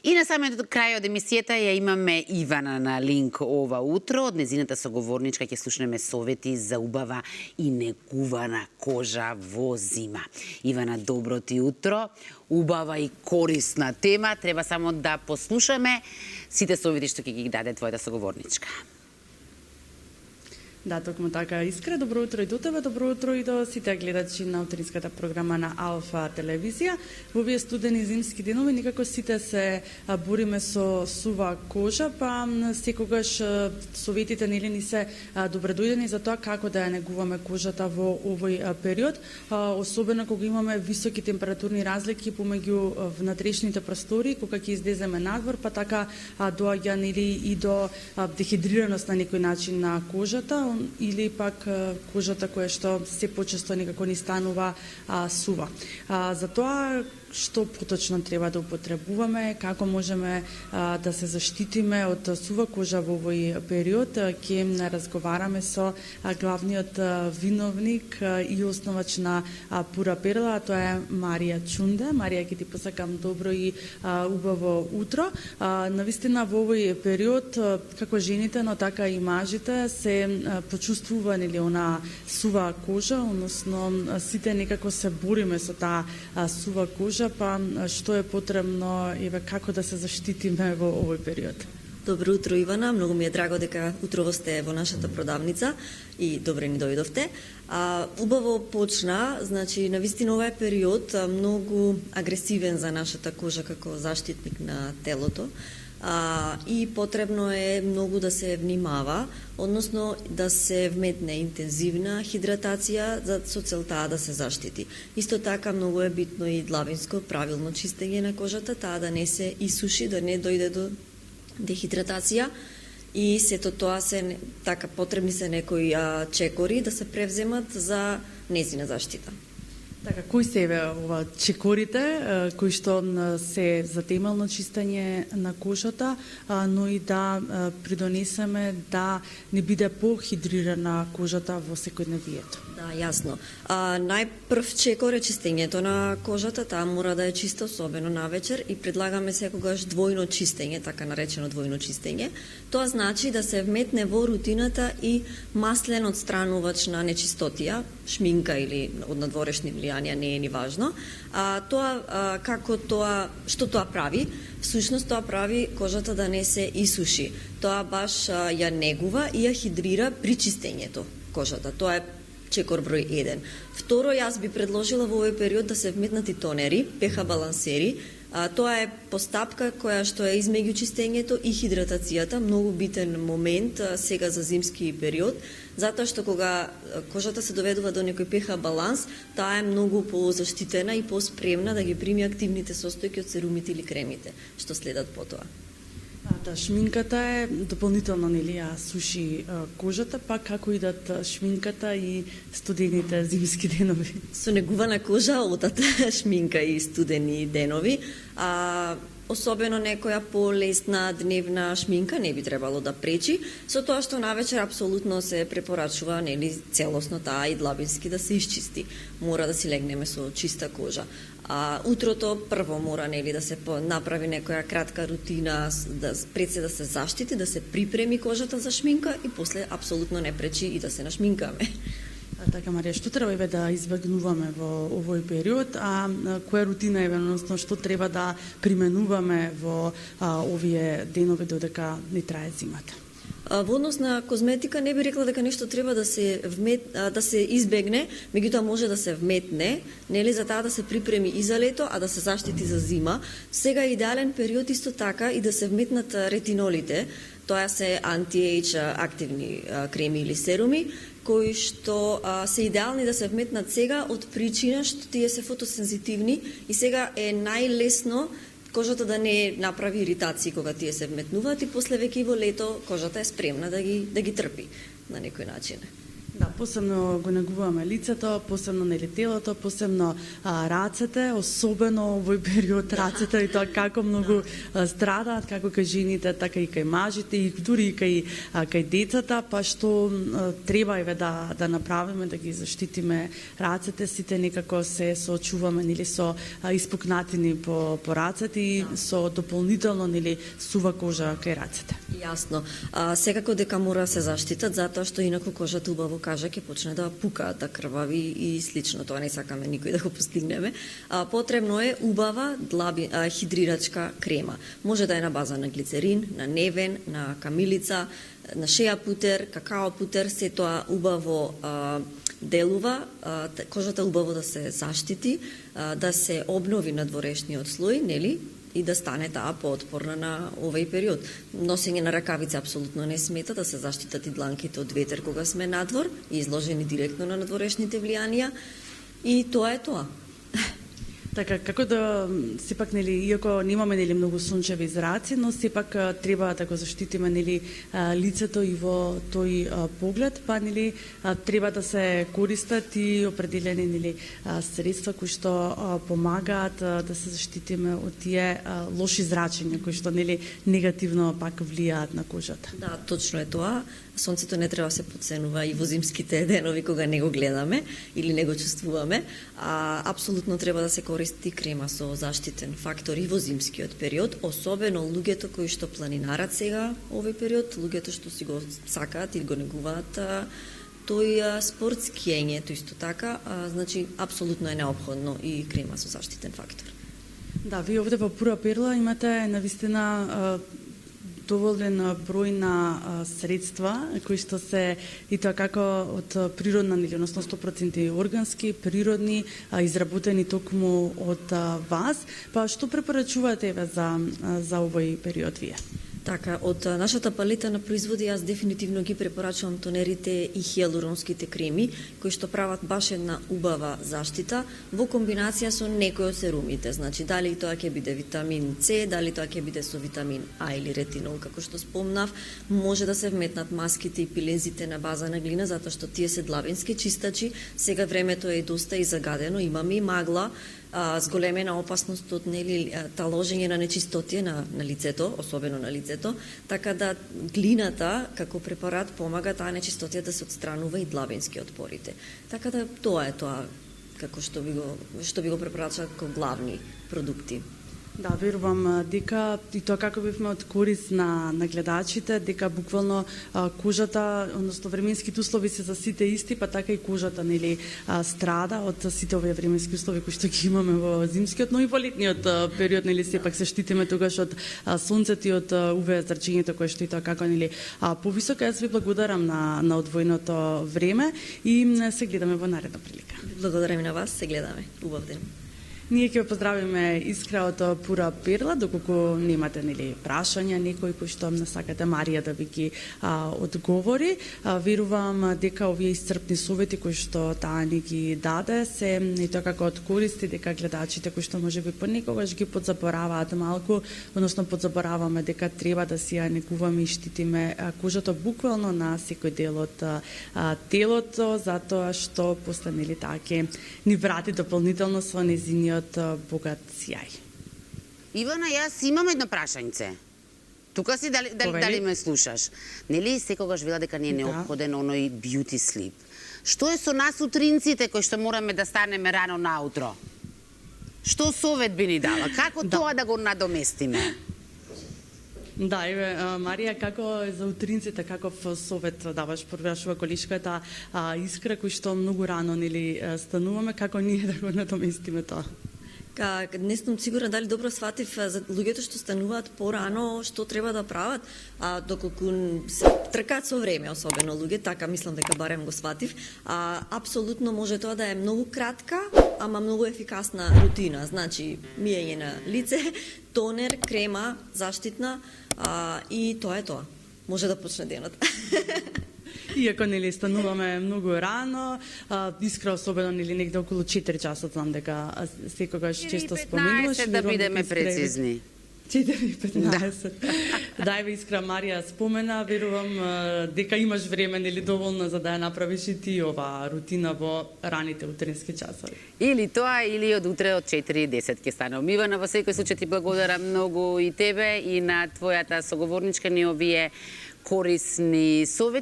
И на самиот крај од емисијата ја имаме Ивана на линк ова утро. Од незината соговорничка ќе слушнеме совети за убава и негувана кожа во зима. Ивана, добро ти утро. Убава и корисна тема. Треба само да послушаме сите совети што ќе ги даде твојата соговорничка. Да, токму така, Искра. Добро утро и до тебе, добро утро и до сите гледачи на утринската програма на Алфа телевизија. Во овие студени зимски денови никако сите се бориме со сува кожа, па секогаш советите нели ни се добре дојдени за тоа како да ја негуваме кожата во овој период, особено кога имаме високи температурни разлики помеѓу внатрешните простори, кога ќе излеземе надвор, па така доаѓа нели и до дехидрираност на некој начин на кожата, или пак кожата која што се почесто некако ни станува сува. Затоа што поточно треба да употребуваме, како можеме да се заштитиме од сува кожа во овој период, ќе разговараме со главниот виновник и основач на Пура Перла, тоа е Марија Чунде. Марија, ќе ти посакам добро и убаво утро. Навистина во овој период, како жените, но така и мажите, се почувствува нели она сува кожа, односно сите некако се бориме со таа сува кожа, па што е потребно, еве како да се заштитиме во овој период. Добро утро, Ивана. Многу ми е драго дека утрово сте во нашата продавница и добре ни дојдовте. Убаво почна, значи навистина овој период многу агресивен за нашата кожа како заштитник на телото. И потребно е многу да се внимава, односно да се вметне интензивна хидратација со целта да се заштити. Исто така многу е битно и длабинско правилно чистење на кожата, таа да не се исуши, да не дојде до дехидратација. И сето тоа се така потребни се некои чекори да се превземат за незина заштита. Така, кои се еве ова чекорите кои што се за темелно чистење на кожата, но и да придонесеме да не биде похидрирана кожата во секојдневието? Да, јасно. Најпрв чекор е чистењето на кожата, таа мора да е чиста, особено навечер, и предлагаме секогаш двојно чистење, така наречено двојно чистење. Тоа значи да се вметне во рутината и маслен одстранувач на нечистотија, шминка или од надворешни влијанија, не е ни важно. Што тоа прави? Всушност тоа прави кожата да не се исуши. Тоа баш ја негува и ја хидрира при чистењето кожата. Тоа е чекор број 1. Второ, јас би предложила во овој период да се вметнат и тонери, pH балансери. Тоа е постапка која што е измеѓу чистењето и хидратацијата, многу битен момент сега за зимски период, затоа што кога кожата се доведува до некој pH баланс, таа е многу позаштитена и поспремна да ги прими активните состојки од серумите или кремите што следат потоа. Да, шминката е дополнително нели ја суши кожата, па како идат шминката и студените зимски денови? Со негувана кожа одат шминка и студени денови, особено некоја полесна дневна шминка не би требало да пречи, со тоа што навечер апсолутно се препорачува нели целосно таа и длабински да се исчисти. Мора да си легнеме со чиста кожа. Утрото прво мора нели да се направи некоја кратка рутина, пред се да се заштити, да се припреми кожата за шминка и после апсолутно не пречи и да се нашминкаме. Така, Марија, што треба да избегнуваме во овој период, која рутина односно што треба да применуваме во овие денови додека не трае зимата? Во однос на козметика не би рекла дека нешто треба да се избегне, меѓутоа може да се вметне, нели за таа да се припреми и за лето, а да се заштити за зима. Сега е идеален период исто така и да се вметнат ретинолите, тоа се анти-ейдж активни креми или серуми, кои што се идеални да се вметнат сега од причина што тие се фотосензитивни и сега е најлесно кожата да не направи иритации кога тие се вметнуваат и после веќе и во лето кожата е спремна да ги трпи на некој начин. Да, посебно го негуваме лицето, посебно нели телото, посебно рацете, особено овој период рацете и тоа како многу страдаат, како кај жените, така и кај мажите, и дури и кај децата, па што треба еве да направиме, да ги заштитиме рацете, сите некако се соочуваме нели со испукнатини по рацете и со дополнително нели сува кожа кај рацете. Јасно. Секако дека мора да се заштитат, затоа што инаку кожата убаво кажа ќе почне да пука, да крвави и слично. Тоа не сакаме никој да го постигнеме. Потребно е убава хидрирачка крема. Може да е на база на глицерин, на невен, на камилица, на шеја путер, какао путер, се тоа убаво делува, кожата убаво да се заштити, да се обнови надворешниот слој, нели? И да стане таа поотпорна на овој период. Носење на ракавица апсолутно не смета, да се заштитат и дланките од ветер кога сме надвор и изложени директно на надворешните влијанија. И тоа е тоа. Така, како да сепак нели иако немаме нели многу сончеви зраци, но сепак треба да го заштитиме нели лицето и во тој поглед, па нели треба да се користат и определени нели средства кои што помагаат да се заштитиме од тие лоши зрачења кои што нели негативно пак влијаат на кожата. Да, точно е тоа. Сонцето не треба да се потценува и во зимските денови кога не го гледаме или не го чувствуваме. Апсолутно треба да се користи крема со заштитен фактор и во зимскиот период, особено луѓето кои што планинарат сега овој период, луѓето што си го сакаат и го негуваат тој спорт, скиењето исто така, значи апсолутно е неопходно и крема со заштитен фактор. Да, вие овде во Пура Перла имате навистина доволен број на средства кои што се и тоа како од природна или односно 100% органски, природни, изработени токму од вас. Па што препорачувате еве за овој период вие? Така, од нашата палета на производи јас дефинитивно ги препорачувам тонерите и хиалуронските креми, кои што прават баш една убава заштита во комбинација со некој од серумите. Значи, дали тоа ќе биде витамин С, дали тоа ќе биде со витамин А или ретинол, како што спомнав, може да се вметнат маските и пилензите на база на глина, затоа што тие се длабенски чистачи. Сега времето е доста и загадено, имаме и магла, зголемена опасност од таложење на нечистотија на лицето, особено на лицето, така да глината како препарат помага таа нечистотија да се отстранува и длабенски од порите. Така да тоа е тоа како што би го препорачал како главни продукти. Да, верувам дека и тоа како бивме од корис на гледачите, дека буквално кожата, односно временските услови се за сите исти, па така и кожата нели страда од сите овие временски услови кои што ги имаме во зимскиот, но и во летниот период нели сепак се штитиме тогаш од сонцето и од УВ зрачењето кое што и тоа како нели повисоко. Јас ви благодарам на одвоеното време и се гледаме во наредна прилика. Благодарам и на вас, се гледаме. Убав ден. Ние ќе поздравиме искра од Пура Перла, доколку немате нели прашања некој кој што не сакате Марија да ви ги одговори. Верувам дека овие исцрпни совети кои што таа ни ги даде се и тоа како од користи, дека гледачите кои што можеби понекогаш ги подзабораваат малку, односно подзабораваме дека треба да си ја негуваме и штитиме кожата буквално на секој дел од телото, затоа што после нели таа ќе ни врати дополнително со незиниот богат сјај. Ивана, јас имам едно прашањце. Тука си дали ме слушаш? Нели секогаш вела дека не е неопходен оној beauty sleep? Што е со нас утринците кои што мораме да станеме рано наутро? Што совет би ни дала? Како тоа да го надоместиме? Да, еве Марија, како за утринците, каков совет даваш, прашува колишката Искра, кој што многу рано нели стануваме, како ние да го надоместиме тоа? Не сум сигурна дали добро сватив за луѓето што стануваат порано, што треба да прават, доколку се тркаат со време, особено луѓе, така мислам дека барем го сватив. Апсолутно може тоа да е многу кратка, ама многу ефикасна рутина. Значи, миење на лице, тонер, крема, заштитна и тоа е тоа. Може да почне денот. Иако нели стануваме многу рано, Искра особено нели негде околу 4 часот, знам дека секогаш често споменуваш. 15 да бидеме прецизни. 4:15. Да, еве Искра Марија спомена, верувам дека имаш време нели доволно за да ја направиш и ти оваа рутина во раните утрински часови. Или тоа, или од утре од 4:10 ќе станам. Ивана, во секој случај ти благодарам многу и тебе и на твојата соговорничка ни овие корисни совети.